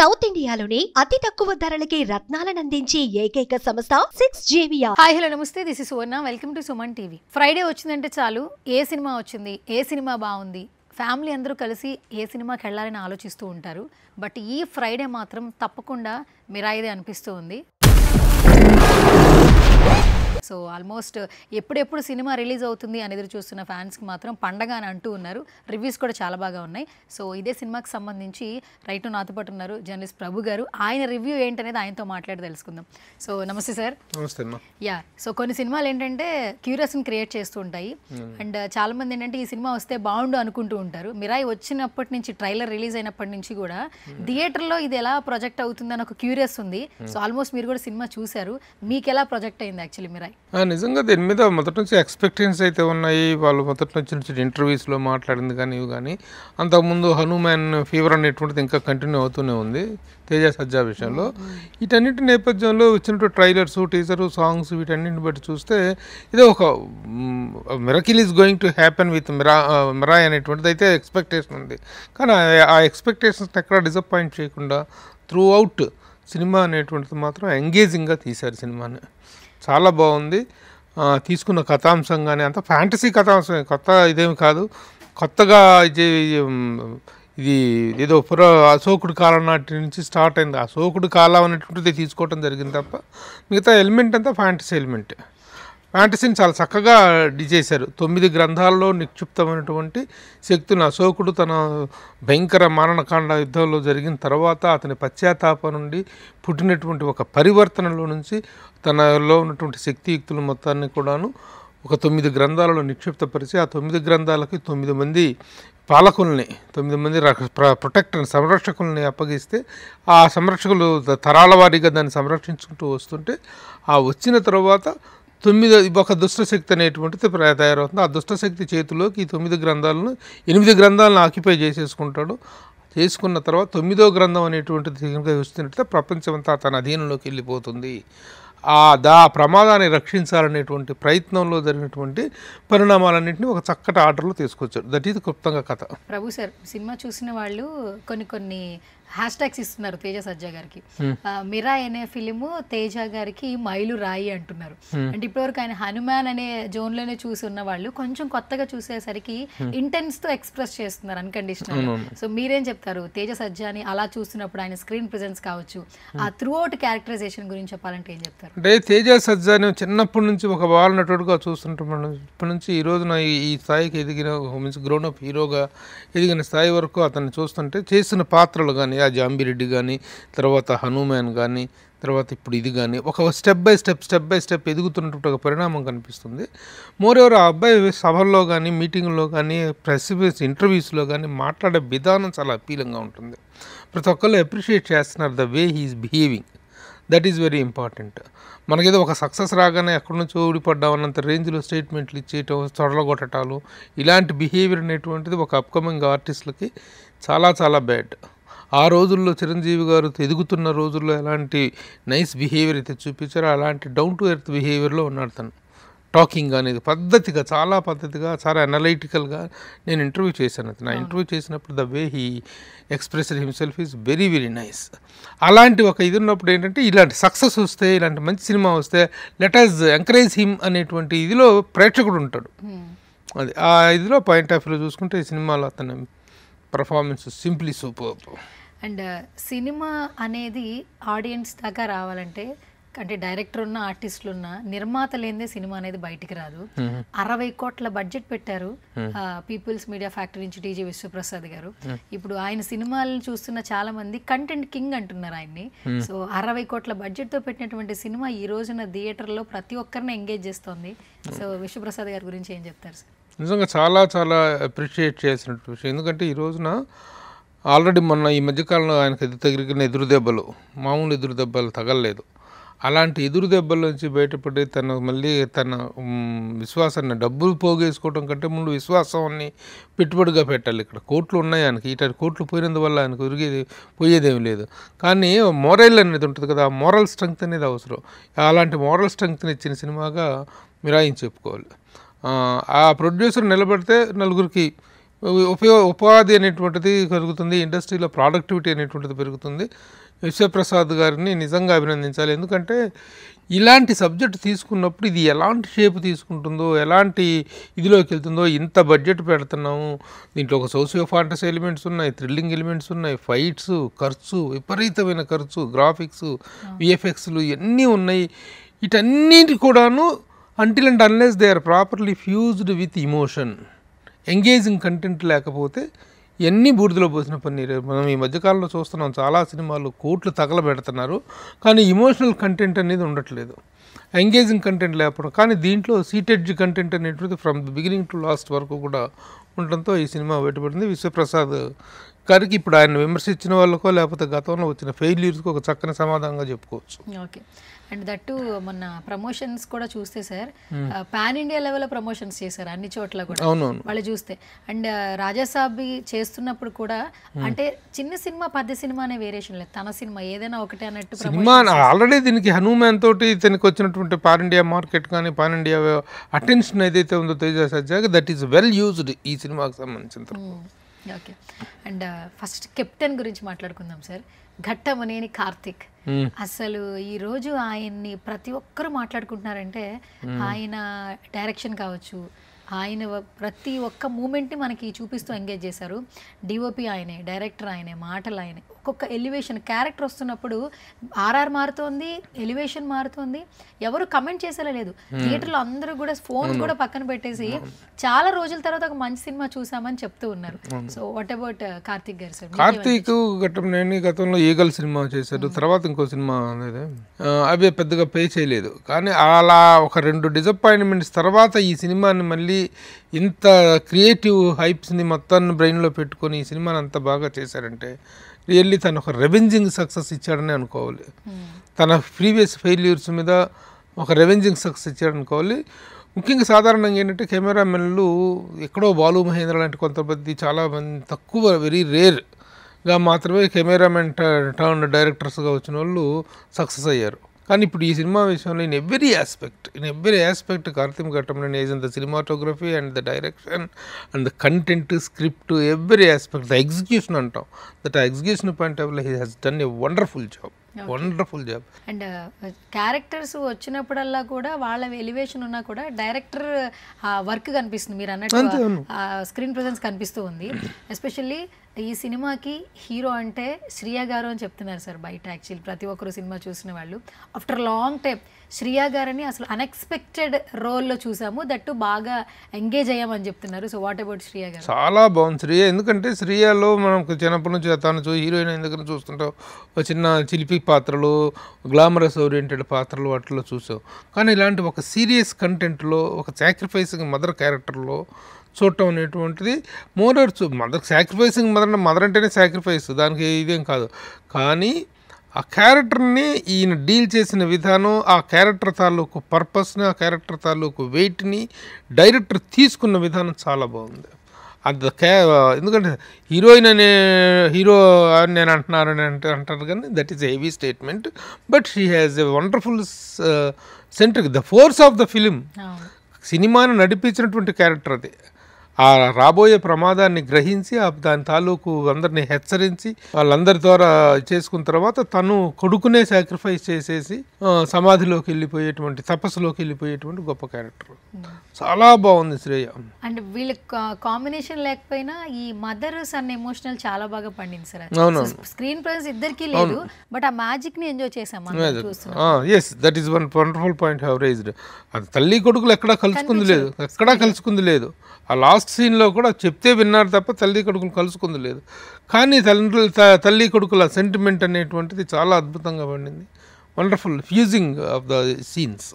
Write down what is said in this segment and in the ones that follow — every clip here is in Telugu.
సౌత్ ఇండియాలోనే అతి తక్కువ ధరలకి రత్నాలనందించే ఏకైక సంస్థ 6JVR. హాయ్ హలో నమస్తే, this is Suvarna. Welcome to Suman TV. Friday వచ్చిందంటే చాలు ఏ సినిమా వచ్చింది, ఏ సినిమా బాగుంది, ఫ్యామిలీ అందరూ కలిసి ఏ సినిమాకి వెళ్ళాలని ఆలోచిస్తూ ఉంటారు. బట్ ఈ ఫ్రైడే మాత్రం తప్పకుండా మిరాయిదే అనిపిస్తూ ఉంది. సో ఆల్మోస్ట్ ఎప్పుడెప్పుడు సినిమా రిలీజ్ అవుతుంది అని ఎదురు చూస్తున్న ఫ్యాన్స్కి మాత్రం పండగ అని అంటూ ఉన్నారు. రివ్యూస్ కూడా చాలా బాగా ఉన్నాయి. సో ఇదే సినిమాకి సంబంధించి రైట్ నాతో పాటు ఉన్నారు జర్నలిస్ట్ ప్రభు గారు. ఆయన రివ్యూ ఏంటనేది ఆయనతో మాట్లాడి తెలుసుకుందాం. సో నమస్తే సార్. నమస్తే. యా, సో కొన్ని సినిమాలు ఏంటంటే క్యూరియస్ని క్రియేట్ చేస్తూ ఉంటాయి. అండ్ చాలా మంది ఏంటంటే ఈ సినిమా వస్తే బాగుండు అనుకుంటూ ఉంటారు. మిరాయి వచ్చినప్పటి నుంచి, ట్రైలర్ రిలీజ్ అయినప్పటి నుంచి కూడా థియేటర్లో ఇది ఎలా ప్రొజెక్ట్ అవుతుందని ఒక క్యూరియస్ ఉంది. సో ఆల్మోస్ట్ మీరు కూడా సినిమా చూశారు. మీకు ఎలా ప్రొజెక్ట్ అయింది యాక్చువల్లీ మిరాయి? నిజంగా దీని మీద మొదటి నుంచి ఎక్స్పెక్టేషన్స్ అయితే ఉన్నాయి. వాళ్ళు మొదటి నుంచి ఇంటర్వ్యూస్లో మాట్లాడింది కానీ ఇవి కానీ, అంతకుముందు హనుమాన్ ఫీవర్ అనేటువంటిది ఇంకా కంటిన్యూ అవుతూనే ఉంది తేజ సజ్జా విషయంలో. వీటన్నిటి నేపథ్యంలో వచ్చినట్టు ట్రైలర్స్, టీజరు, సాంగ్స్ వీటన్నిటిని బట్టి చూస్తే ఇదే ఒక miracle is going to happen with Mirai అనేటువంటిది అయితే ఎక్స్పెక్టేషన్ ఉంది. కానీ ఆ ఎక్స్పెక్టేషన్స్ ఎక్కడ డిసప్పాయింట్ చేయకుండా త్రూ అవుట్ సినిమా అనేటువంటిది మాత్రం ఎంగేజింగ్గా తీశారు సినిమాని. చాలా బాగుంది. తీసుకున్న కథాంశం కానీ అంత ఫ్యాంటసీ కథాంశం, కొత్త ఇదేమి కాదు. కొత్తగా ఇది ఏదో అశోకుడి కాలం నాటి నుంచి స్టార్ట్ అయింది. అశోకుడి కాలం అనేటువంటిది తీసుకోవడం జరిగింది తప్ప మిగతా ఎలిమెంట్ అంతా ఫ్యాంటసీ ఎలిమెంట్. ఫ్యాంటసీని చాలా చక్కగా చేశారు. 9 గ్రంథాల్లో నిక్షిప్తమైనటువంటి శక్తులను అశోకుడు తన భయంకర మారణకాండ యుద్ధంలో జరిగిన తర్వాత అతని పశ్చాత్తాపం నుండి పుట్టినటువంటి ఒక పరివర్తనలో నుంచి తనలో ఉన్నటువంటి శక్తియుక్తులు మొత్తాన్ని కూడాను ఒక 9 గ్రంథాలలో నిక్షిప్తపరిచి ఆ 9 గ్రంథాలకి 9 మంది పాలకుల్ని, 9 మంది ప్రొటెక్టర్ సంరక్షకుల్ని అప్పగిస్తే ఆ సంరక్షకులు తరాల వారీగా దాన్ని సంరక్షించుకుంటూ వస్తుంటే ఆ వచ్చిన తర్వాత 9 ఒక దుష్టశక్తి అనేటువంటిది తయారవుతుంది. ఆ దుష్టశక్తి చేతిలోకి ఈ 9 గ్రంథాలను 8 గ్రంథాలను ఆక్యుపై చేసుకుంటాడు. చేసుకున్న తర్వాత 9వ గ్రంథం అనేటువంటిది వస్తున్నట్లయితే ప్రపంచం అంతా తన అధీనంలోకి వెళ్ళిపోతుంది. ఆ ప్రమాదాన్ని రక్షించాలనేటువంటి ప్రయత్నంలో జరిగినటువంటి పరిణామాలన్నింటినీ ఒక చక్కటి ఆర్డర్లో తీసుకొచ్చాడు. దట్ ఈజ్ క్లుప్తంగా కథ. ప్రభు సార్, సినిమా చూసిన వాళ్ళు కొన్ని హ్యాష్ ట్యాగ్స్ ఇస్తున్నారు తేజ సజ్జా గారికి. మిరాయ్ అనే ఫిలిము తేజ గారికి మైలు రాయి అంటున్నారు. అంటే ఇప్పటివరకు ఆయన హనుమాన్ అనే జోన్ లోనే చూసి ఉన్న వాళ్ళు కొంచెం కొత్తగా చూసేసరికి ఇంటెన్స్ తో ఎక్స్ప్రెస్ చేస్తున్నారు అన్కండిషనల్. సో మీరేం చెప్తారు తేజ సజ్జాని అలా చూస్తున్నప్పుడు, ఆయన స్క్రీన్ ప్రెజెన్స్ కావచ్చు, ఆ త్రూ అవుట్ క్యారెక్టరైజేషన్ గురించి చెప్పాలంటే ఏం చెప్తారు? అంటే తేజ సజ్జాని చిన్నప్పటి నుంచి ఒక బాల్ నటుడుగా చూస్తుంటాం. ఇప్పటి నుంచి ఈ రోజున ఈ స్థాయికి ఎదిగిన గ్రోన్ అప్ హీరోగా ఎదిగిన స్థాయి వరకు అతన్ని చూస్తుంటే చేసిన పాత్రలు కానీ, ఆ జాంబిరెడ్డి కానీ, తర్వాత హనుమాన్ కానీ, తర్వాత ఇప్పుడు ఇది కానీ ఒక స్టెప్ బై స్టెప్ ఎదుగుతున్నటువంటి ఒక పరిణామం కనిపిస్తుంది. మోరెవర్ ఆ అబ్బాయి సభల్లో కానీ, మీటింగ్లో కానీ, ప్రెస్ ఇంటర్వ్యూస్లో కానీ మాట్లాడే విధానం చాలా అపీలంగా ఉంటుంది. ప్రతి ఒక్కళ్ళు అప్రిషియేట్ చేస్తున్నారు the way he's behaving. That is very important. మనకేదో ఒక సక్సెస్ రాగానే ఎక్కడి నుంచో ఊడిపడ్డామన్నంత రేంజ్లో స్టేట్మెంట్లు ఇచ్చేయటం, తొడలగొట్టటాలు, ఇలాంటి బిహేవియర్ అనేటువంటిది ఒక అప్కమింగ్ ఆర్టిస్టులకి చాలా చాలా బ్యాడ్. ఆ రోజుల్లో చిరంజీవి గారు ఎదుగుతున్న రోజుల్లో ఎలాంటి నైస్ బిహేవియర్ అయితే చూపించారో అలాంటి డౌన్ టు ఎర్త్ బిహేవియర్లో ఉన్నాడు తను. టాకింగ్ అనేది పద్ధతిగా, చాలా పద్ధతిగా, చాలా అనలైటికల్గా నేను ఇంటర్వ్యూ చేశాను. నా ఇంటర్వ్యూ చేసినప్పుడు the way he expressed himself is very very nice. అలాంటి ఒక ఇది ఉన్నప్పుడు ఏంటంటే ఇలాంటి సక్సెస్ వస్తే, ఇలాంటి మంచి సినిమా వస్తే లెట్ అస్ ఎంకరేజ్ హిమ్ అనేటువంటి ఇదిలో ప్రేక్షకుడు ఉంటాడు. అది ఆ ఇదిలో పాయింట్ ఆఫ్ వ్యూ చూసుకుంటే ఈ సినిమాలో అతని performance simply super. And cinema అనేది ఆడియన్స్ దాకా రావాలంటే, అంటే డైరెక్టర్ ఉన్న, ఆర్టిస్టులు ఉన్న, నిర్మాత లేనిదే సినిమా అనేది బయటికి రాదు. 60 కోట్ల బడ్జెట్ పెట్టారు పీపుల్స్ మీడియా ఫ్యాక్టరీ నుంచి టీజీ విశ్వప్రసాద్ గారు. ఇప్పుడు ఆయన సినిమాలను చూస్తున్న చాలా మంది కంటెంట్ కింగ్ అంటున్నారు ఆయన్ని. సో 60 కోట్ల బడ్జెట్ తో పెట్టినటువంటి సినిమా ఈ రోజున థియేటర్లో ప్రతి ఒక్కరిని ఎంగేజ్ చేస్తోంది. సో విశ్వప్రసాద్ గారి గురించి ఏం చెప్తారు సార్? నిజంగా చాలా చాలా అప్రిషియేట్ చేసినట్టు విషయం. ఎందుకంటే ఈ రోజున ఆల్రెడీ మొన్న ఈ మధ్యకాలంలో ఆయనకు తగిలిన ఎదురు దెబ్బలు, మామూలు ఎదురు దెబ్బలు తగలలేదు. అలాంటి ఎదురు దెబ్బల నుంచి బయటపడి మళ్ళీ తన విశ్వాసాన్ని, డబ్బులు పోగేసుకోవడం కంటే ముందు విశ్వాసాన్ని పెట్టుబడిగా పెట్టాలి. ఇక్కడ కోట్లు ఉన్నాయి ఆయనకి, ఇటు కోట్లు పోయినందువల్ల ఆయనకు పోయేదేమి లేదు. కానీ మోరల్ అనేది ఉంటుంది కదా, ఆ మోరల్ స్ట్రెంగ్త్ అనేది అవసరం. అలాంటి మోరల్ స్ట్రెంగ్త్ని ఇచ్చిన సినిమాగా మిరాయిని చెప్పుకోవాలి. ఆ ప్రొడ్యూసర్ నిలబడితే నలుగురికి ఉపాధి అనేటువంటిది పెరుగుతుంది, ఇండస్ట్రీలో ప్రొడక్టివిటీ అనేటువంటిది పెరుగుతుంది. విశ్వప్రసాద్ గారిని నిజంగా అభినందించాలి. ఎందుకంటే ఇలాంటి సబ్జెక్ట్ తీసుకున్నప్పుడు ఇది ఎలాంటి షేప్ తీసుకుంటుందో, ఎలాంటి ఇదిలోకి వెళ్తుందో, ఇంత బడ్జెట్ పెడుతున్నాము, దీంట్లో ఒక సోషియో ఫాంటసీ ఎలిమెంట్స్ ఉన్నాయి, థ్రిల్లింగ్ ఎలిమెంట్స్ ఉన్నాయి, ఫైట్స్, ఖర్చు, విపరీతమైన ఖర్చు, గ్రాఫిక్స్, విఎఫ్ఎక్స్లు ఇవన్నీ ఉన్నాయి. వీటన్నిటి కూడాను until and unless they are properly fused with emotion, engaging content లేకపోతే ఎన్ని బూడిదలో పోసిన పన్నీరు. మనం ఈ మధ్యకాలంలో చూస్తున్నాం, చాలా సినిమాలు కోట్లు తగలబెడుతున్నారు, కానీ ఇమోషనల్ కంటెంట్ అనేది ఉండట్లేదు, ఎంగేజింగ్ కంటెంట్ లేకపోవడం. కానీ దీంట్లో సీటెడ్జ్ కంటెంట్ అనేటువంటిది from the beginning to last వరకు కూడా ఉండటంతో ఈ సినిమా బయటపడింది. విశ్వప్రసాద్ గారికి ఇప్పుడు ఆయన విమర్శించిన వాళ్ళకో లేకపోతే గతంలో వచ్చిన ఫెయిల్యూర్స్కి ఒక చక్కని సమాధానంగా చెప్పుకోవచ్చు. ఓకే. అండ్ దట్టు మొన్న ప్రమోషన్స్ కూడా చూస్తే సార్ పాన్ ఇండియా లెవెల్లో ప్రమోషన్స్ చేశారు అన్ని చోట్ల కూడా వాళ్ళు చూస్తే. అండ్ రాజాసాబి చేస్తున్నప్పుడు కూడా అంటే చిన్న సినిమా పెద్ద సినిమా అనే వేరియేషన్ లేదు, తన సినిమా ఏదైనా ఒకటే అన్నట్టు సినిమా ఆల్రెడీ దీనికి హనుమాన్ తోటి తనకి వచ్చినటువంటి పాన్ ఇండియా మార్కెట్ కానీ పాన్ ఇండియా అటెన్షన్ ఏదైతే ఉందో తేజ సజ్జాకి దట్ ఈస్ వెల్ యూజ్డ్ ఈ సినిమాకి సంబంధించిన. ఓకే. అండ్ ఫస్ట్ కెప్టెన్ గురించి మాట్లాడుకుందాం సార్. ఘట్టమనేని కార్తిక్ అసలు ఈరోజు ఆయన్ని ప్రతి ఒక్కరు మాట్లాడుకుంటున్నారంటే ఆయన డైరెక్షన్ కావచ్చు, ఆయన ప్రతి ఒక్క మూమెంట్ని మనకి చూపిస్తూ ఎంగేజ్ చేశారు. డిఓపి ఆయనే, డైరెక్టర్ ఆయనే, మాటలు ఆయనే. ఒక్కొక్క ఎలివేషన్ క్యారెక్టర్ వస్తున్నప్పుడు ఆర్ఆర్ మారుతోంది, ఎలివేషన్ మారుతోంది, ఎవరు కమెంట్ చేసేలా లేదు. థియేటర్లో అందరూ కూడా ఫోన్ కూడా పక్కన పెట్టేసి చాలా రోజుల తర్వాత ఒక మంచి సినిమా చూసామని చెప్తూ ఉన్నారు. సో వాట్ అబౌట్ కార్తిక్ గారు సార్? కార్తీక్ నేను గతంలో ఈగల్ సినిమా చేశారు, తర్వాత ఇంకో సినిమా అనేది అవి పెద్దగా పే చేయలేదు. కానీ అలా ఒక 2 డిసప్పాయింట్మెంట్స్ తర్వాత ఈ సినిమాని మళ్ళీ ఇంత క్రియేటివ్ హైప్స్ని మొత్తాన్ని బ్రెయిన్లో పెట్టుకొని ఈ సినిమాని అంత బాగా చేశారంటే రియల్లీ తను ఒక రెవెంజింగ్ సక్సెస్ ఇచ్చాడని అనుకోవాలి. తన ప్రీవియస్ ఫెయిల్యూర్స్ మీద ఒక రెవెంజింగ్ సక్సెస్ ఇచ్చాడు అనుకోవాలి. ముఖ్యంగా సాధారణంగా ఏంటంటే కెమెరామెన్లు ఎక్కడో బాలు మహేంద్ర లాంటి కొంతమంది చాలా మంది తక్కువ వెరీ రేర్గా మాత్రమే కెమెరామెన్ టర్న్ డైరెక్టర్స్గా వచ్చిన వాళ్ళు సక్సెస్ అయ్యారు. కానీ ఇప్పుడు ఈ సినిమా విషయంలో in every aspect Karthik Ghattamaneni is in the cinematography and the direction and the content, script, every aspect, the execution అంటాం, దట్ ఆ execution point of view he has done a wonderful job. And characters వచ్చినప్పుడల్లా కూడా వాళ్ళ ఎలివేషన్ ఉన్నా కూడా డైరెక్టర్ వర్క్ కనిపిస్తుంది, మీరు అన్నట్టు స్క్రీన్ ప్రెజెన్స్ కనిపిస్తూ ఉంది. ఎస్పెషల్లీ ఈ సినిమాకి హీరో అంటే శ్రియా గారు అని చెప్తున్నారు సార్ బయట. యాక్చువల్లీ ప్రతి ఒక్కరు సినిమా చూసిన వాళ్ళు ఆఫ్టర్ లాంగ్ టైం శ్రియా గారిని అసలు అన్ఎక్స్పెక్టెడ్ రోల్లో చూసాము, దట్టు బాగా ఎంగేజ్ అయ్యామని చెప్తున్నారు. సో వాట్ అబౌట్ శ్రియా గారు? చాలా బాగుంది శ్రియా. ఎందుకంటే శ్రియాలో మనం చిన్నప్పటి నుంచి తను హీరోయిన్ ఎందుకని చూస్తుంటాం, చిన్న చిలిపి పాత్రలు, గ్లామరస్ ఓరియంటెడ్ పాత్రలు వాటిలో చూసాం. కానీ ఇలాంటి ఒక సీరియస్ కంటెంట్లో, ఒక సాక్రిఫైసింగ్ మదర్ క్యారెక్టర్లో చూడటం అనేటువంటిది మదర్ సాక్రిఫైసింగ్ మదర్ అంటేనే సాక్రిఫైస్, దానికి ఇదేం కాదు. కానీ ఆ క్యారెక్టర్ని ఈయన డీల్ చేసిన విధానం, ఆ క్యారెక్టర్ తాలూకు పర్పస్ని, ఆ క్యారెక్టర్ తాలూకు వెయిట్ని డైరెక్టర్ తీసుకున్న విధానం చాలా బాగుంది. ఎందుకంటే హీరోయిన్ అనే హీరో అని నేను అంటారు కానీ that is a heavy statement. But she has a wonderful centre, the force of the film. సినిమాను నడిపించినటువంటి క్యారెక్టర్ అది. ఆ రాబోయే ప్రమాదాన్ని గ్రహించి దాని తాలూకు అందరినీ హెచ్చరించి వాళ్ళందరి ద్వారా చేసుకున్న తర్వాత తను కొడుకునే సాక్రిఫైస్ చేసేసి సమాధిలోకి వెళ్ళిపోయేటువంటి, తపస్సులోకి వెళ్ళిపోయేటువంటి గొప్ప క్యారెక్టర్. చాలా బాగుంది శ్రేయ. అండ్ వీళ్ళ కాంబినేషన్ లేకపోయినా ఈ మదర్స్ అన్న ఎమోషనల్ చాలా బాగా పండింది సార్. స్క్రీన్ ప్రెజెన్స్ ఇద్దరికి లేదు, బట్ ఆ మ్యాజిక్ ని ఎంజాయ్ చేసాం. Yes, that is one wonderful point have raised. అది తల్లి కొడుకులు ఎక్కడా కలుసుకుంది లేదు. ఆ లాస్ట్ సీన్లో కూడా చెప్తే విన్నారు తప్ప తల్లి కొడుకులు కలుసుకుంది లేదు. కానీ తల్లి కొడుకుల సెంటిమెంట్ అనేటువంటిది చాలా అద్భుతంగా పండింది. Wonderful fusing of the scenes.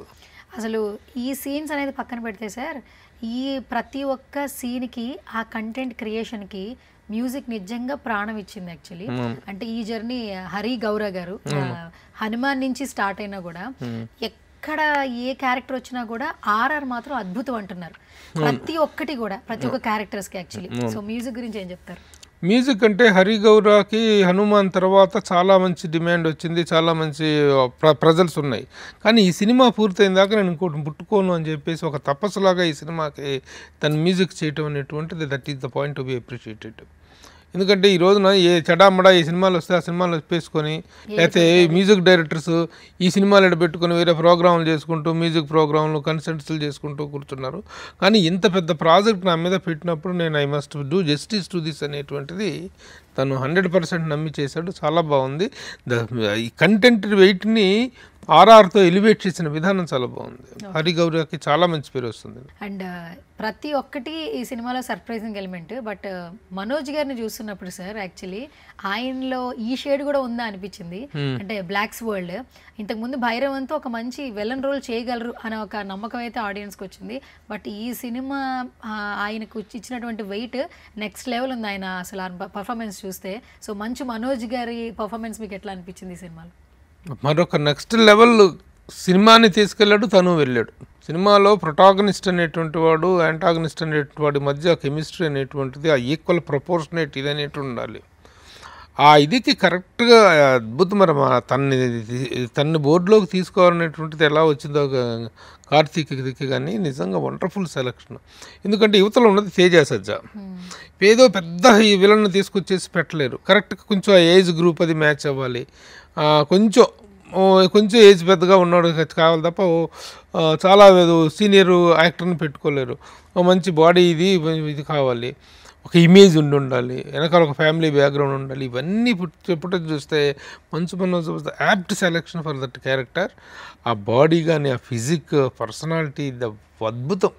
అసలు ఈ సీన్స్ అనేది పక్కన పెడితే సార్, ఈ ప్రతి ఒక్క సీన్కి ఆ కంటెంట్ క్రియేషన్కి మ్యూజిక్ నిజంగా ప్రాణం ఇచ్చింది యాక్చువల్లీ. అంటే ఈ జర్నీ హరి గౌర గారు హనుమాన్ నుంచి స్టార్ట్ అయినా కూడా ఎక్కడ ఏ క్యారెక్టర్ వచ్చినా కూడా ఆర్ఆర్ మాత్రం అద్భుతం అంటున్నారు. ప్రతి ఒక్కటి కూడా ప్రతి ఒక్క క్యారెక్టర్స్కి యాక్చువల్లీ. సో మ్యూజిక్ గురించి ఏం చెప్తారు? మ్యూజిక్ అంటే హరిగౌరాకి హనుమాన్ తర్వాత చాలా మంచి డిమాండ్ వచ్చింది, చాలా మంచి ప్రజల్స్ ఉన్నాయి. కానీ ఈ సినిమా పూర్తయిన దాకా నేను ఇంకోటి ముట్టుకోను అని చెప్పేసి ఒక తపస్సులాగా ఈ సినిమాకి తన మ్యూజిక్ చేయటం అనేటువంటిది that is the point to be appreciated. ఎందుకంటే ఈ రోజున ఏ చెడామడా ఈ సినిమాలు వస్తే ఆ సినిమాలు ఒప్పేసుకొని, లేకపోతే మ్యూజిక్ డైరెక్టర్స్ ఈ సినిమాలు పెట్టుకొని వేరే ప్రోగ్రాంలు చేసుకుంటూ మ్యూజిక్ ప్రోగ్రాంలు కన్సర్ట్స్లు చేసుకుంటూ కూర్చున్నారు. కానీ ఇంత పెద్ద ప్రాజెక్ట్ నా మీద పెట్టినప్పుడు నేను I must do justice to this అనేటువంటిది తను 100% నమ్మి చేశాడు. చాలా బాగుంది. ఈ కంటెంట్ వెయిట్ని ఆర్ఆర్తో ఎలివేట్ చేసిన విధానం చాలా బాగుంది. హరిగౌరకి చాలా మంచి పేరు వస్తుంది. అండ్ ప్రతి ఒక్కటి ఈ సినిమాలో సర్ప్రైజింగ్ ఎలిమెంట్. బట్ మనోజ్ గారిని చూస్తున్నప్పుడు సార్ యాక్చువల్లీ ఆయనలో ఈ షేడ్ కూడా ఉందా అనిపించింది. అంటే బ్లాక్స్ వరల్డ్ ఇంతకుముందు భైరవంతో ఒక మంచి వెలన్ రోల్ చేయగలరు అనే ఒక నమ్మకం అయితే ఆడియన్స్కి వచ్చింది. బట్ ఈ సినిమా ఆయనకు ఇచ్చినటువంటి వెయిట్ నెక్స్ట్ లెవెల్ ఉంది. ఆయన అసలు పర్ఫార్మెన్స్ చూస్తే సో మంచి మనోజ్ గారి పర్ఫార్మెన్స్ మీకు ఎట్లా అనిపించింది ఈ సినిమాలో? మరొక నెక్స్ట్ లెవెల్ సినిమాని తీసుకెళ్ళాడు, తను వెళ్ళాడు. సినిమాలో ప్రొటాగనిస్ట్ అనేటువంటి వాడు, యాంటాగనిస్ట్ అనేటువంటి వాడి మధ్య కెమిస్ట్రీ అనేటువంటిది ఆ ఈక్వల్ ప్రపోర్షనేట్ ఇది అనేటువంటి ఉండాలి. ఆ ఇదికి కరెక్ట్గా అద్భుతం. మరి తన్ని బోర్డులోకి తీసుకోవాలనేటువంటిది ఎలా వచ్చిందో కార్తీక్కి కానీ నిజంగా వండర్ఫుల్ సెలక్షన్. ఎందుకంటే యువతలో ఉన్నది తేజ సజ్జా. ఏదో పెద్ద ఈ విలన్ని తీసుకొచ్చేసి పెట్టలేరు. కరెక్ట్గా కొంచెం ఆ ఏజ్ గ్రూప్ అది మ్యాచ్ అవ్వాలి. కొంచెం ఏజ్ పెద్దగా ఉన్నాడు కావాలి తప్ప చాలా సీనియర్ యాక్టర్ని పెట్టుకోలేరు. మంచి బాడీ ఇది కావాలి, ఒక ఇమేజ్ ఉండాలి, వెనకాల ఒక ఫ్యామిలీ బ్యాక్గ్రౌండ్ ఉండాలి. ఇవన్నీ పుట్ట చూస్తే Manchu Manoj was the apt selection for that character. ఆ బాడీ కానీ ఆ ఫిజిక్ పర్సనాలిటీ అద్భుతం.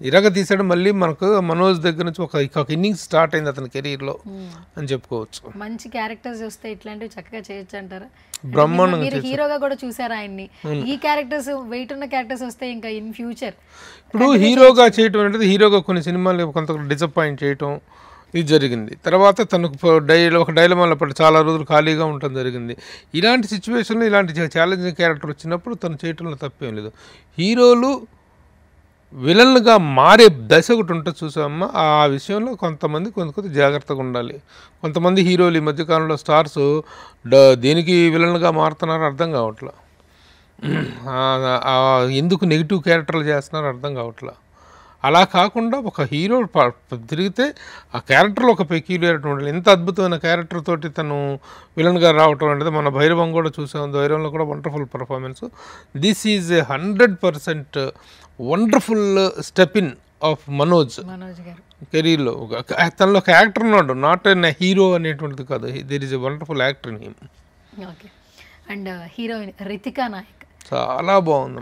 ఇరగ తీసాడు. మళ్ళీ మనకు మనోజ్ దగ్గర నుంచి ఒక ఇన్నింగ్స్ స్టార్ట్ అయింది అతని కెరీర్లో అని చెప్పుకోవచ్చు. మంచి క్యారెక్టర్స్ వస్తే ఇట్లాంటివి చక్కగా చేయొచ్చు అంటారా? బ్రహ్మాండంగా మీరు హీరోగా కూడా చూసారు ఆయన్ని. ఈ క్యారెక్టర్స్ వెయిట్ ఉన్న క్యారెక్టర్స్ వస్తే ఇంకా ఇన్ ఫ్యూచర్ ఇప్పుడు హీరోగా చేయటం అనేది హీరోగా కొన్ని సినిమాలు కొంత డిసప్పాయింట్ చేయటం ఇది జరిగింది. తర్వాత తనకు ఒక డైలమాలో పడి చాలా రోజులు ఖాళీగా ఉండటం జరిగింది. ఇలాంటి సిచ్యువేషన్లో ఇలాంటి ఛాలెంజింగ్ క్యారెక్టర్ వచ్చినప్పుడు తను చేయటంలో తప్పేం లేదు. హీరోలు విలన్లుగా మారే దశ ఒకటి ఉంటుంది చూసామమ్మా. ఆ విషయంలో కొంతమంది కొంత జాగ్రత్తగా ఉండాలి. కొంతమంది హీరోలు ఈ మధ్యకాలంలో స్టార్స్ దేనికి విలన్లుగా మారుతున్నారో అర్థం కావట్లా. ఎందుకు నెగిటివ్ క్యారెక్టర్లు చేస్తున్నారో అర్థం కావట్లా. అలా కాకుండా ఒక హీరో తిరిగితే ఆ క్యారెక్టర్లో ఒక పెక్యులియారిటీ ఉండాలి. ఎంత అద్భుతమైన క్యారెక్టర్ తోటి తను విలన్గా రావటం అనేది మన భైరవం కూడా చూసాం. భైరవంలో కూడా wonderful performance. This is 100% wonderful step in of Manoj కెరీర్లో. తనలో ఒక యాక్టర్ ఉన్నాడు, నాట్ ఎన్ హీరో అనేటువంటిది కాదు. There is a wonderful actor in him. Okay. And heroine Ritika Nayak చాలా బాగుంది.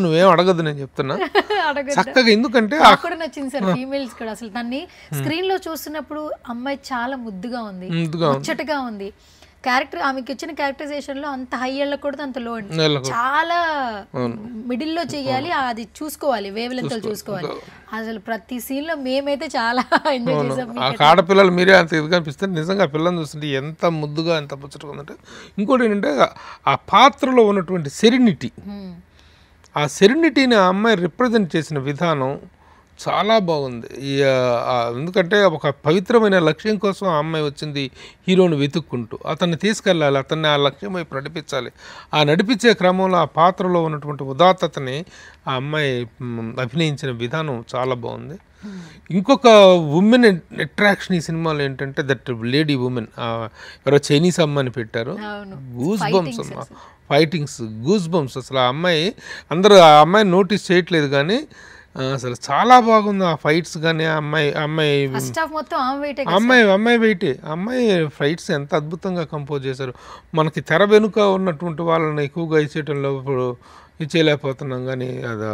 నువ్వేం అడగదు, నేను చెప్తున్నా చక్కగా. ఎందుకంటే కూడా నచ్చింది సార్ ఫీమేల్స్ కూడా. అసలు దాన్ని స్క్రీన్ లో చూస్తున్నప్పుడు అమ్మాయి చాలా ముద్దుగా ఉంది, ముచ్చటగా ఉంది. క్యారెక్టర్ ఆమెకి ఇచ్చిన క్యారెక్టరైజేషన్ లో అంత హై వెళ్ళకూడదు, అంత లో చాలా మిడిల్ లో చెయ్యాలి. అది చూసుకోవాలి, వేవ్ లెంత్ చూసుకోవాలి. అసలు ప్రతి సీన్ లో మేమైతే చాలా ఎంజాయ్ చేసాం. ఆడపిల్లలు మీరే అంత ఇది కనిపిస్తారు. నిజంగా ఆ పిల్లల్ని చూస్తుంటే ఎంత ముద్దుగా ఎంత ముచ్చటగా ఉందంటే. ఇంకోటి ఏంటంటే ఆ పాత్రలో ఉన్నటువంటి సెరెనిటీ, ఆ సెరెనిటీని ఆ అమ్మాయి రిప్రజెంట్ చేసిన విధానం చాలా బాగుంది. ఎందుకంటే ఒక పవిత్రమైన లక్ష్యం కోసం ఆ అమ్మాయి వచ్చింది హీరోని వెతుక్కుంటూ. అతన్ని తీసుకెళ్ళాలి, అతన్ని ఆ లక్ష్యం వైపు నడిపించాలి. ఆ నడిపించే క్రమంలో ఆ పాత్రలో ఉన్నటువంటి ఉదాత్తతని ఆ అమ్మాయి అభినయించిన విధానం చాలా బాగుంది. ఇంకొక ఉమెన్ అట్రాక్షన్ ఈ సినిమాలో ఏంటంటే దట్ లేడీ ఉమెన్, ఎవరో చైనీస్ అమ్మాయిని పెట్టారు. గూస్ బంప్స్ అమ్మా, ఫైటింగ్స్ గూస్ బంప్స్. అసలు ఆ అమ్మాయి అందరూ ఆ అమ్మాయిని నోటీస్ చేయట్లేదు కానీ అసలు చాలా బాగుంది ఆ ఫైట్స్ కానీ. అమ్మాయి వెయిటే. అమ్మాయి ఫైట్స్ ఎంత అద్భుతంగా కంపోజ్ చేశారు. మనకి తెర వెనుక ఉన్నటువంటి వాళ్ళని ఎక్కువగా ఇచ్చేయటంలో ఇప్పుడు ఇచ్చేయలేకపోతున్నాం కానీ అది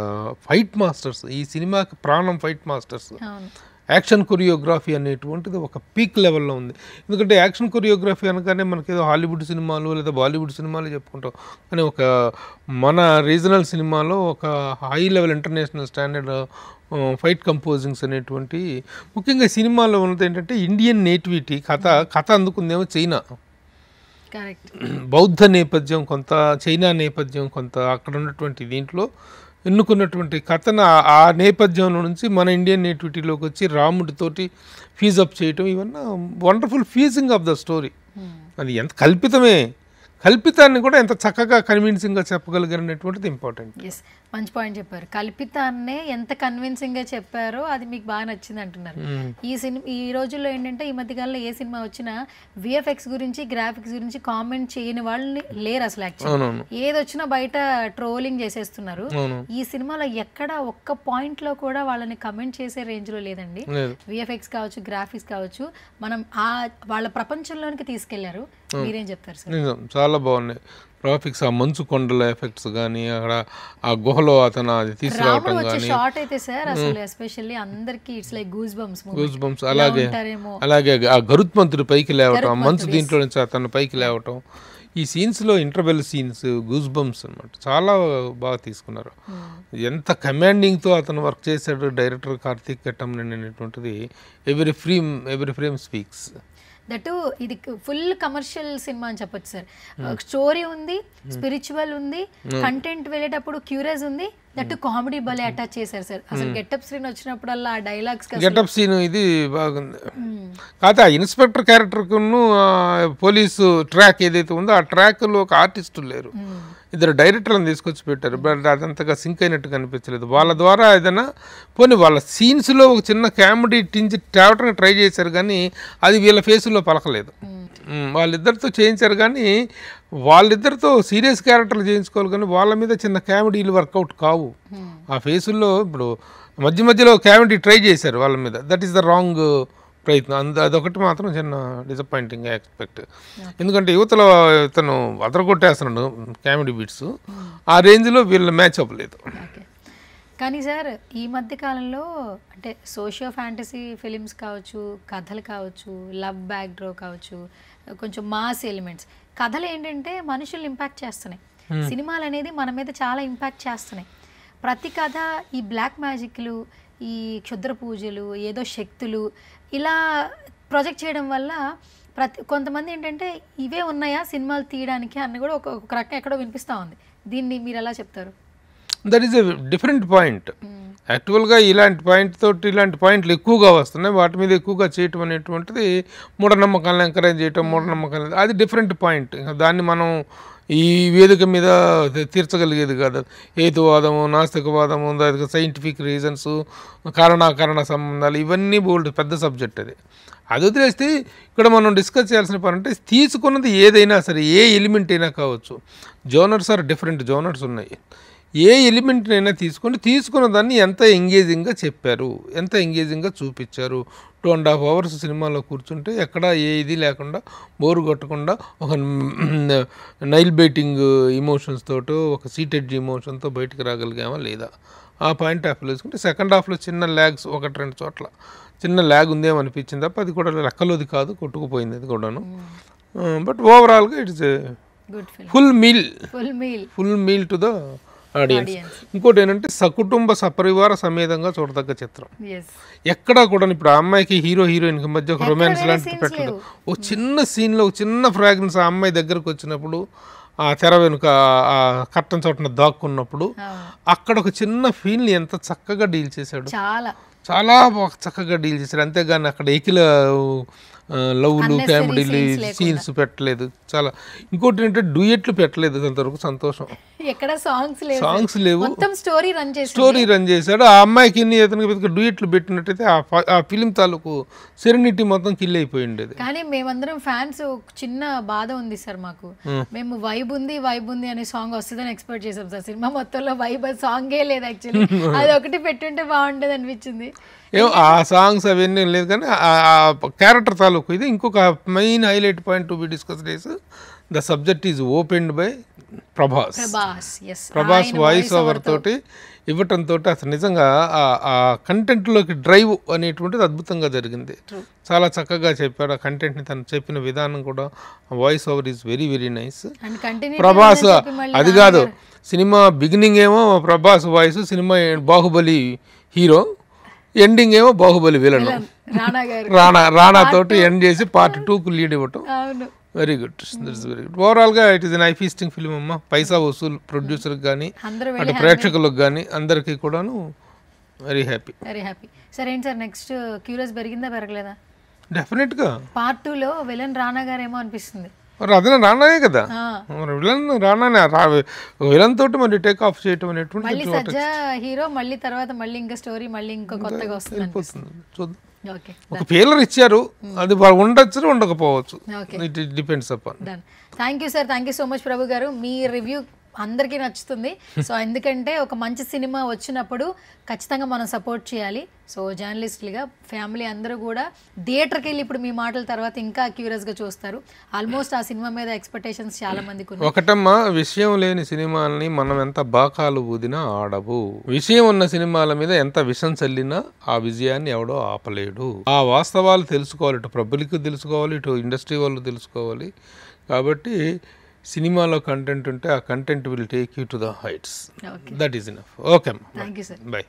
ఫైట్ మాస్టర్స్, ఈ సినిమాకి ప్రాణం ఫైట్ మాస్టర్స్. యాక్షన్ కొరియోగ్రఫీ అనేటువంటిది ఒక పీక్ లెవెల్లో ఉంది. ఎందుకంటే యాక్షన్ కొరియోగ్రఫీ అనగానే మనకేదో హాలీవుడ్ సినిమాలు లేదా బాలీవుడ్ సినిమాలు చెప్పుకుంటాం. కానీ ఒక మన రీజనల్ సినిమాలో ఒక high level international standard fight composings అనేటువంటి, ముఖ్యంగా సినిమాలో ఉన్నది ఏంటంటే ఇండియన్ నేటివిటీ. కథ అందుకుందేమో చైనా, బౌద్ధ నేపథ్యం కొంత, చైనా నేపథ్యం కొంత. అక్కడ ఉన్నటువంటి దీంట్లో ఎన్నుకున్నటువంటి కథను ఆ నేపథ్యంలో నుంచి మన ఇండియన్ నేటివిటీలోకి వచ్చి రాముడితోటి ఫీజప్ చేయటం, ఇవన్నీ wonderful freezing of the story. అది ఎంత కల్పితాన్ని కూడా ఎంత చక్కగా కన్విన్సింగ్గా చెప్పగలిగినటువంటిది ఇంపార్టెంట్. ఎస్, మంచి పాయింట్ చెప్పారు. కల్పితాన్నే ఎంత కన్విన్సింగ్గా చెప్పారో అది మీకు బాగా నచ్చింది అంటున్నారు. ఈ రోజుల్లో ఏంటంటే ఈ మధ్యకాలంలో ఏ సినిమా వచ్చినా విఎఫ్ఎక్స్ గురించి గ్రాఫిక్స్ గురించి కామెంట్ చేయని వాళ్ళు లేరు అసలు. యాక్చువల్లీ ఏది వచ్చినా బయట ట్రోలింగ్ చేసేస్తున్నారు. ఈ సినిమాలో ఎక్కడ ఒక్క పాయింట్ లో కూడా వాళ్ళని కమెంట్ చేసే రేంజ్ లో లేదండి. విఎఫ్ఎక్స్ కావచ్చు, గ్రాఫిక్స్ కావచ్చు, మనం వాళ్ళ ప్రపంచంలోనికి తీసుకెళ్లారు. మీరేం చెప్తారు సార్? చాలా బాగున్నాయి గ్రాఫిక్స్, ఆ మంచు కొండల ఎఫెక్ట్స్ కానీ, అక్కడ ఆ గుహలో అతను అది తీసుకురావటం కానీ, షార్ట్ అయితే సార్ అసలు ఎస్పెషల్లీ అందరికి ఇట్స్ లైక్ గూస్ బంప్స్. అలాగే ఆ గరుత్మంతుడు పైకి లేవటం, ఆ మంచు దీంట్లో నుంచి అతను పైకి లేవటం, ఈ సీన్స్లో ఇంటర్వెల్ సీన్స్ గూస్ బంప్స్ అనమాట. చాలా బాగా తీసుకున్నారు. ఎంత కమాండింగ్తో అతను వర్క్ చేశాడు డైరెక్టర్ కార్తీక్ ఘట్టమనేని అనేటువంటిది ఎవ్రీ ఫ్రేమ్ స్పీక్స్. దట్టు ఇది ఫుల్ కమర్షియల్ సినిమా అని చెప్పొచ్చు సార్. స్టోరీ ఉంది, స్పిరిచువల్ ఉంది, కంటెంట్ వెళ్ళేటప్పుడు క్యూరియస్ ఉంది, దట్టు కామెడీ భలే అటాచ్ చేశారు సార్. అసలు గెటప్ సీన్ వచ్చినప్పుడల్లా ఆ డైలాగ్స్, గెటప్ సీన్ ఇది బాగుంది. కాకపోతే ఆ ఇన్స్పెక్టర్ క్యారెక్టర్కును పోలీసు ట్రాక్ ఏదైతే ఉందో ఆ ట్రాక్లో ఒక ఆర్టిస్టు లేరు, ఇద్దరు డైరెక్టర్లను తీసుకొచ్చి పెట్టారు. బట్ అదంతగా సింక్ అయినట్టు కనిపించలేదు. వాళ్ళ ద్వారా ఏదైనా పోనీ వాళ్ళ సీన్స్లో ఒక చిన్న కామెడీ టింజ్ తేవటానికి ట్రై చేశారు, కానీ అది వీళ్ళ ఫేసుల్లో పలకలేదు. వాళ్ళిద్దరితో చేయించారు, కానీ వాళ్ళిద్దరితో సీరియస్ క్యారెక్టర్లు చేయించుకోవాలి, కానీ వాళ్ళ మీద చిన్న కామెడీలు వర్కౌట్ కావు. ఆ ఫేసుల్లో ఇప్పుడు మధ్యలో కామెడీ ట్రై చేశారు వాళ్ళ మీద. దట్ ఈస్ ద రాంగ్ ప్రయత్నం. అదొకటి మాత్రం చిన్న డిసప్పాయింటింగ్ ఎక్స్పెక్ట్. ఎందుకంటే యువతలో ఇతను అదరగొట్టేస్తున్నాడు కామెడీ బీట్స్, ఆ రేంజ్లో వీళ్ళు మ్యాచ్ అవ్వలేదు. కానీ సార్ ఈ మధ్య కాలంలో అంటే సోషియో ఫ్యాంటసీ ఫిలిమ్స్ కావచ్చు, కథలు కావచ్చు, లవ్ బ్యాక్డ్రో కావచ్చు, కొంచెం మాస్ ఎలిమెంట్స్ కథలు ఏంటంటే మనుషుల్ని ఇంపాక్ట్ చేస్తున్నాయి. సినిమాలు అనేది మన మీద చాలా ఇంపాక్ట్ చేస్తున్నాయి. ప్రతి కథ ఈ బ్లాక్ మ్యాజిక్లు, ఈ క్షుద్ర పూజలు, ఏదో శక్తులు ఇలా ప్రొజెక్ట్ చేయడం వల్ల కొంతమంది ఏంటంటే ఇవే ఉన్నాయా సినిమాలు తీయడానికి అని కూడా ఒక రకం ఎక్కడో వినిపిస్తూ ఉంది. దీన్ని మీరు ఎలా చెప్తారు? That is a different point. యాక్చువల్గా ఇలాంటి పాయింట్లు ఎక్కువగా వస్తున్నాయి. వాటి మీద ఎక్కువగా చేయటం అనేటువంటిది మూఢనమ్మకాలను ఎంకరేజ్ చేయటం, మూఢనమ్మకాలు, అది డిఫరెంట్ పాయింట్. దాన్ని మనం ఈ వేదిక మీద తీర్చగలిగేది కాదు. హేతువాదము, నాస్తికవాదము, దానికి సైంటిఫిక్ రీజన్స్, కారణాకారణ సంబంధాలు, ఇవన్నీ బోల్డ్ పెద్ద సబ్జెక్ట్. అది వదిలేస్తే ఇక్కడ మనం డిస్కస్ చేయాల్సిన పని అంటే తీసుకున్నది ఏదైనా సరే, ఏ ఎలిమెంట్ అయినా కావచ్చు. జోనర్స్ ఆర్ డిఫరెంట్ జోనర్స్ ఉన్నాయి. ఏ ఎలిమెంట్నైనా తీసుకున్న దాన్ని ఎంత ఎంగేజింగ్గా చెప్పారు, ఎంత ఎంగేజింగ్గా చూపించారు. 2.5 hours సినిమాలో కూర్చుంటే ఎక్కడ ఏ ఇది లేకుండా, బోరు కొట్టకుండా, ఒక నైల్ బైటింగ్ ఇమోషన్స్ తోటో, ఒక సీటెడ్ ఇమోషన్తో బయటకు రాగలిగామా లేదా, ఆ పాయింట్ ఆఫ్ వేసుకుంటే సెకండ్ హాఫ్లో చిన్న ల్యాగ్స్ 1-2 చోట్ల చిన్న ల్యాగ్ ఉందేమో అనిపించింది తప్ప అది కూడా లెక్కలోది కాదు, కొట్టుకుపోయింది అది కూడాను. బట్ ఓవరాల్గా it's full meal to the audience. ఇంకోటి ఏంటంటే సకుటుంబ సపరివార సమేతంగా చూడదగ్గ చిత్రం. ఎక్కడా కూడా ఇప్పుడు ఆ అమ్మాయికి హీరోయిన్కి మధ్య ఒక రొమాన్స్ లాంటిది పెట్టలేదు. ఒక చిన్న సీన్లో ఒక చిన్న ఫ్రాగ్రెన్స్ ఆ అమ్మాయి దగ్గరకు వచ్చినప్పుడు, ఆ తెర వెనుక ఆ కట్టం చోటన దాక్కున్నప్పుడు అక్కడ ఒక చిన్న ఫీల్ని ఎంత చక్కగా డీల్ చేశాడు, చాలా చక్కగా డీల్ చేశాడు. అంతేగాని అక్కడ ఏకిల లవ్లు, కామెడీలు, సీన్స్ పెట్టలేదు. చాలా ఇంకోటి ఏంటంటే డ్యూయెట్లు పెట్టలేదు. అంతవరకు సంతోషం. సాంగ్స్ లేవు, స్టోరీ రన్ చేశాడు. ఆ అమ్మాయికి అతనికి డ్యూయెట్లు పెట్టినట్టయితే ఆ ఫిలిం తాలూకు సెరెనిటీ మొత్తం కిల్ అయిపోయి ఉండేది. కానీ మేమందరం ఫ్యాన్స్ చిన్న బాధ ఉంది సార్ మాకు. మేము వైబ్ ఉంది అనే సాంగ్ వస్తుందని ఎక్స్పెక్ట్ చేసాం సార్. సినిమా మొత్తంలో వైబ్ సాంగే లేదు. యాక్చువల్లీ అది ఒకటి పెట్టుంటే బాగుండేది అనిపించింది. ఏమో ఆ సాంగ్స్ అవన్నీ లేదు, కానీ ఆ క్యారెక్టర్ తాలూకు ఇది. ఇంకొక main highlight point to be discussed is the subject is opened by Prabhas voice over తోటి ఇవ్వటంతో అసలు నిజంగా ఆ కంటెంట్లోకి డ్రైవ్ అనేటువంటిది అద్భుతంగా జరిగింది. చాలా చక్కగా చెప్పాడు. ఆ కంటెంట్ని తను చెప్పిన విధానం కూడా, voice over is very very nice. Prabhas అది కాదు, సినిమా బిగినింగ్ ఏమో ప్రభాస్ వాయిస్, సినిమా బాహుబలి హీరో, ఎండింగ్ ఏమో బాహుబలి విలన్ రాణా తోటి ఎండ్ చేసి Part 2కు లీడ్ ఇవ్వటం very good, that's very good. ఓవరాల్గా it is an eye feasting film అమ్మ. పైసా వసూలు ప్రొడ్యూసర్కి కానీ అందరూ అటు ప్రేక్షకులకు కానీ అందరికీ కూడాను వెరీ హ్యాపీ. Very happy. సరే ఏంటి సార్ నెక్స్ట్ క్యూరియస్ పెరిగిందా పెరగలేదా? డెఫినెట్గా పార్ట్ 2లో విలన్ రానా గారేమో అనిపిస్తుంది. మరి అదే రానానే కదా, మరి విలన్ రానానే, విలన్ తోటి మరి టేక్ ఆఫ్ చేయటం మళ్ళీ అనేటువంటి సజ్జా హీరో, మళ్ళీ తర్వాత మళ్ళీ ఇంకా స్టోరీ మళ్ళీ ఇంకో కొత్తగా వస్తుంది అనిపిస్తుంది. చూద్దాం. ఓకే ఒక పేలర్ ఇచ్చారు, అది ఉండొచ్చు ఉండకపోవచ్చు, it depends upon. Done. Thank you sir, thank you so much Prabhu garu. మీ రివ్యూ అందరికీ నచ్చుతుంది. సో ఎందుకంటే ఒక మంచి సినిమా వచ్చినప్పుడు ఖచ్చితంగా మనం సపోర్ట్ చేయాలి. సో జర్నలిస్టులుగా ఫ్యామిలీ అందరూ కూడా థియేటర్కి వెళ్ళి ఇప్పుడు మీ మాటల తర్వాత ఇంకా క్యూరియస్గా చూస్తారు. ఆల్మోస్ట్ ఆ సినిమా మీద ఎక్స్పెక్టేషన్స్ చాలా మందికి ఉన్నాయి. ఒకటమ్మా, విషయం లేని సినిమాలని మనం ఎంత బాకాలు ఊదినా ఆడవు. విషయం ఉన్న సినిమాల మీద ఎంత విషం చల్లినా ఆ విజయాన్ని ఎవడో ఆపలేడు. ఆ వాస్తవాలు తెలుసుకోవాలి, ఇటు పబ్లిక్ తెలుసుకోవాలి, ఇటు ఇండస్ట్రీ వాళ్ళు తెలుసుకోవాలి. కాబట్టి సినిమాలో కంటెంట్ ఉంటే ఆ content will take you to the heights. That is enough. Okay అమ్మా, థ్యాంక్ యూ సార్. బై.